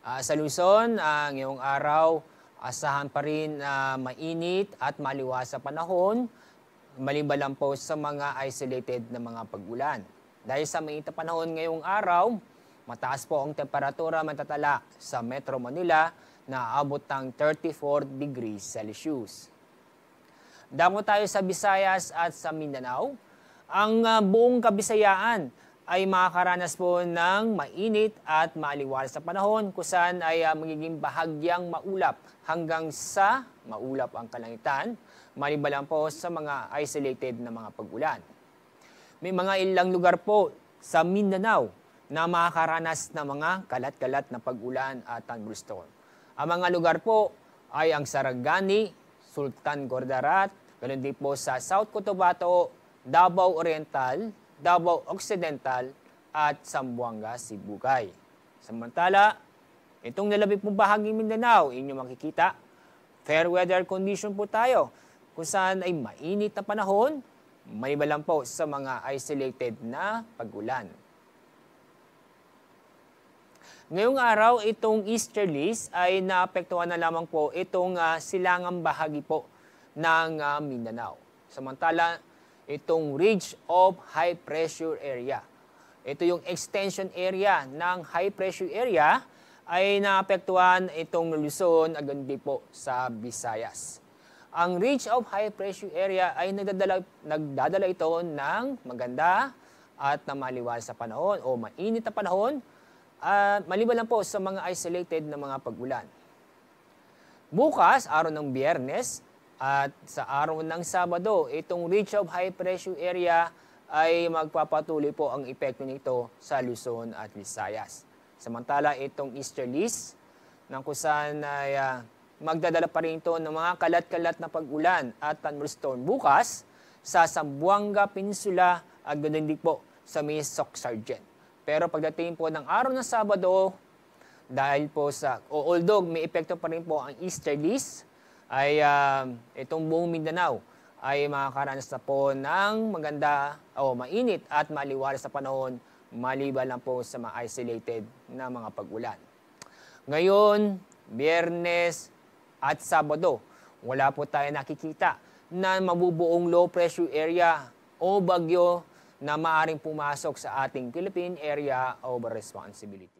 Sa Luzon, ngayong araw, asahan pa rin na mainit at maliwas sa panahon, maliban lang po sa mga isolated na mga pag-ulan. Dahil sa mainit na panahon ngayong araw, mataas po ang temperatura matatala sa Metro Manila na aabot ng 34 degrees Celsius. Damo tayo sa Visayas at sa Mindanao. Ang buong Kabisayaan ay makakaranas po ng mainit at maaliwalas sa panahon kung saan ay magiging bahagyang maulap hanggang sa maulap ang kalangitan, maliban lang po sa mga isolated na mga pag-ulan. May mga ilang lugar po sa Mindanao na makakaranas ng mga kalat-kalat na pag-ulan at thunderstorm. Ang mga lugar po ay ang Sarangani, Sultan Gordarat, ganoon din po sa South Cotabato, Davao Oriental, Davao Occidental at Zamboanga, Sibugay. Samantala, itong nalabi pong bahaging Mindanao, inyong makikita, fair weather condition po tayo kung saan ay mainit na panahon, maliban lang po sa mga isolated na pag-ulan. Ngayong araw, itong easterlies ay naapektuhan na lamang po itong silangang bahagi po ng Mindanao. Samantala, itong ridge of high pressure area. Ito yung extension area ng high pressure area ay naapektuhan itong Luzon at gandi po sa Visayas. Ang ridge of high pressure area ay nagdadala ito ng maganda at na maliwalas sa panahon o mainit na panahon, maliban lang po sa mga isolated na mga pag-ulan. Bukas, araw ng Biyernes, at sa araw ng Sabado, itong ridge of high pressure area ay magpapatuloy po ang epekto nito sa Luzon at Visayas. Samantala, itong easterlies, ng kusan ay magdadala pa rin ito ng mga kalat-kalat na pag-ulan at thunderstorm bukas sa Zamboanga Peninsula at ganoon din po sa may Soc-Sargent. Pero pagdating po ng araw ng Sabado, dahil po although may epekto pa rin po ang easterlies, ay itong buong Mindanao ay makakaranas na po ng maganda o mainit at maliwalas sa panahon, maliban lang po sa mga isolated na mga pag-ulan. Ngayon, Biyernes at Sabado, wala po tayo nakikita na mabubuong low pressure area o bagyo na maaaring pumasok sa ating Philippine Area of Responsibility.